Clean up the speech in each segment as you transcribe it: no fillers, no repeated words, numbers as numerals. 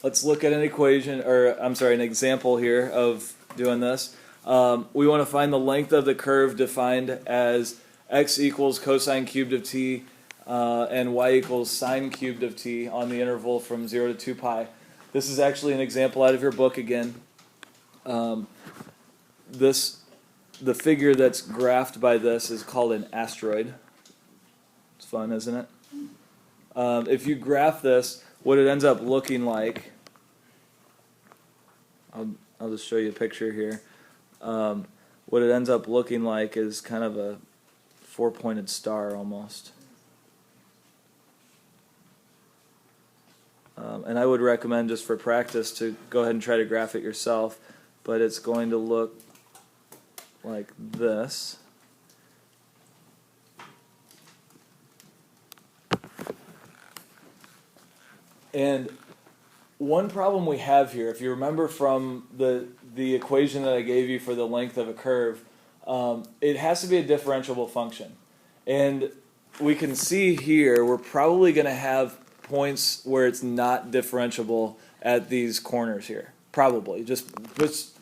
let's look at an equation, or I'm sorry, an example here of doing this. We want to find the length of the curve defined as x equals cosine cubed of t and y equals sine cubed of t on the interval from 0 to 2 pi. This is actually an example out of your book again. The figure that's graphed by this is called an asteroid. It's fun, isn't it? If you graph this, what it ends up looking like, I'll just show you a picture here. What it ends up looking like is kind of a four-pointed star almost. And I would recommend, just for practice, to go ahead and try to graph it yourself, but it's going to look like this. And one problem we have here, if you remember from the equation that I gave you for the length of a curve, it has to be a differentiable function. And we can see here we're probably going to have points where it's not differentiable at these corners here. Probably. Just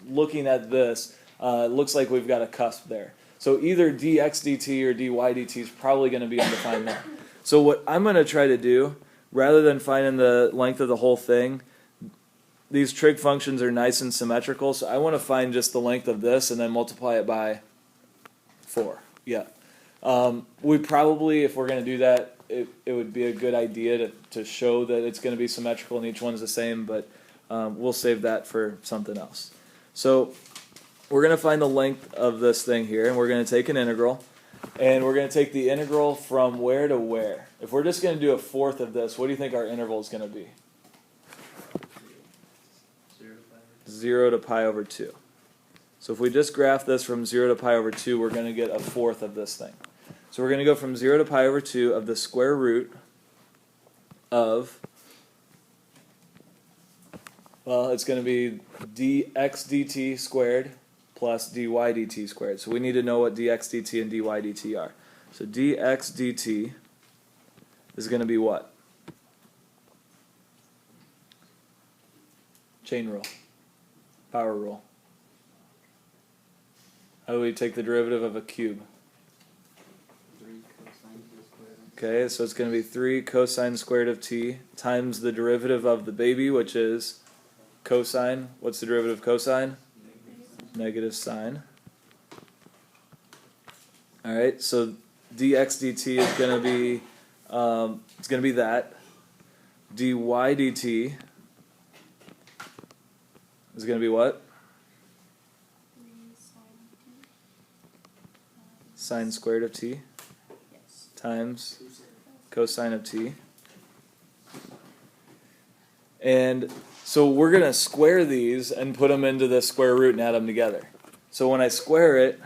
looking at this, it looks like we've got a cusp there. So either dx dt or dy dt is probably going to be undefined there. So what I'm going to try to do, rather than finding the length of the whole thing, these trig functions are nice and symmetrical, so I want to find just the length of this and then multiply it by 4. Yeah. We probably, if we're going to do that, it would be a good idea to show that it's going to be symmetrical and each one's the same, but we'll save that for something else. So we're going to find the length of this thing here, and we're going to take an integral, and we're going to take the integral from where to where. If we're just going to do a fourth of this, what do you think our interval is going to be? 0 to pi over 2. So if we just graph this from 0 to pi over 2, we're going to get a fourth of this thing. So we're going to go from 0 to pi over 2 of the square root of, well, it's going to be dx dt squared plus dy dt squared. So we need to know what dx dt and dy dt are. So dx dt is going to be what? Chain rule. Power rule. How do we take the derivative of a cube? 3 cosine to the square. Okay, so it's going to be 3 cosine squared of t times the derivative of the baby, which is cosine. What's the derivative of cosine? Negative sine. All right, so dx dt is going to be it's going to be that. dy dt is going to be what? Sine squared of t times cosine of t. And so we're going to square these and put them into the square root and add them together. So when I square it,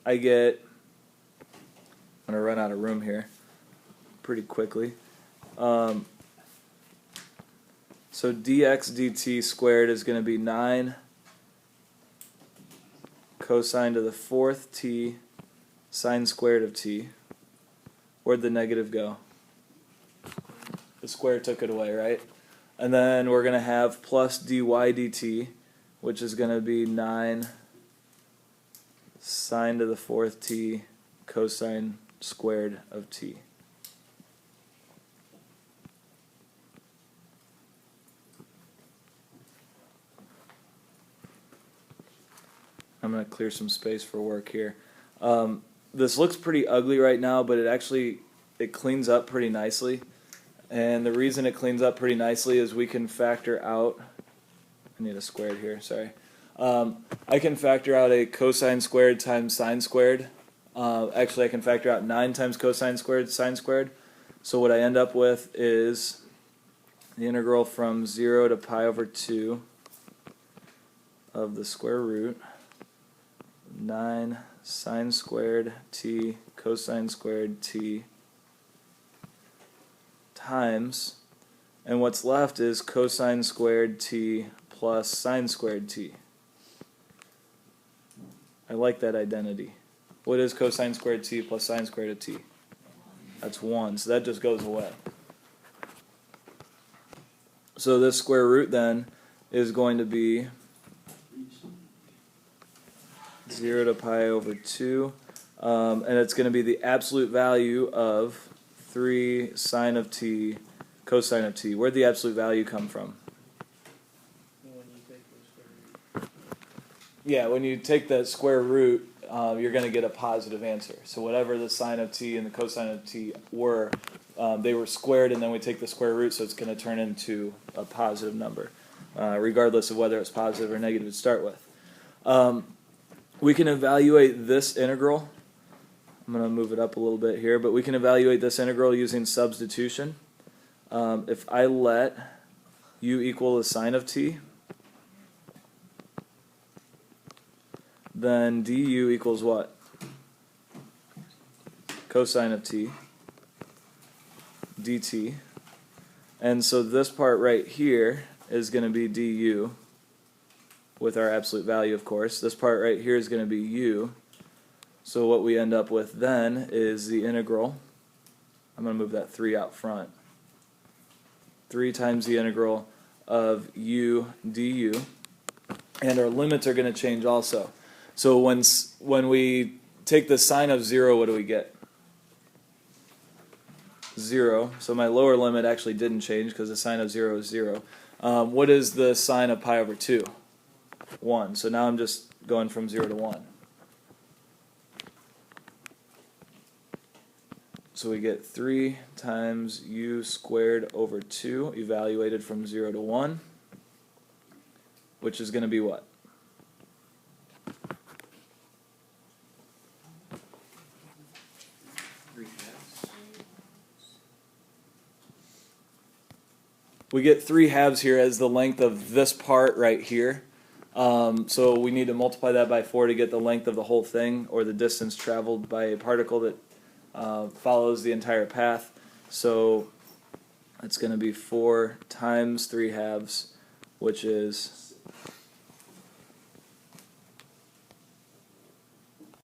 I get, I'm going to run out of room here pretty quickly. So dx dt squared is going to be 9 cosine to the 4th t sine squared of t. Where'd the negative go? The square took it away, right? And then we're going to have plus dy dt, which is going to be 9 sine to the 4th t cosine squared of t. I'm going to clear some space for work here. This looks pretty ugly right now, but it cleans up pretty nicely. And the reason it cleans up pretty nicely is we can factor out, I need a squared here, sorry. I can factor out a cosine squared times sine squared. Actually, I can factor out 9 times cosine squared sine squared. So what I end up with is the integral from 0 to pi over 2 of the square root 9 sine squared t cosine squared t times, and what's left is cosine squared t plus sine squared t. I like that identity. What is cosine squared t plus sine squared of t? That's 1, so that just goes away. So this square root then is going to be 0 to pi over 2, and it's going to be the absolute value of 3 sine of t cosine of t. Where'd the absolute value come from? When you take the square root. Yeah, when you take the square root, you're going to get a positive answer. So whatever the sine of t and the cosine of t were, they were squared, and then we take the square root, so it's going to turn into a positive number, regardless of whether it's positive or negative to start with. We can evaluate this integral. I'm going to move it up a little bit here, but we can evaluate this integral using substitution. If I let u equal the sine of t, then du equals what? Cosine of t dt. And so this part right here is going to be du, with our absolute value, of course. This part right here is going to be u. So what we end up with then is the integral. I'm going to move that 3 out front. 3 times the integral of u du. And our limits are going to change also. So when we take the sine of 0, what do we get? 0. So my lower limit actually didn't change because the sine of 0 is 0. What is the sine of pi over 2? 1. So now I'm just going from 0 to 1. So we get 3 times u squared over 2 evaluated from 0 to 1, which is going to be what? We get 3/2 here as the length of this part right here. So we need to multiply that by 4 to get the length of the whole thing, or the distance traveled by a particle that follows the entire path. So it's going to be 4 times 3/2, which is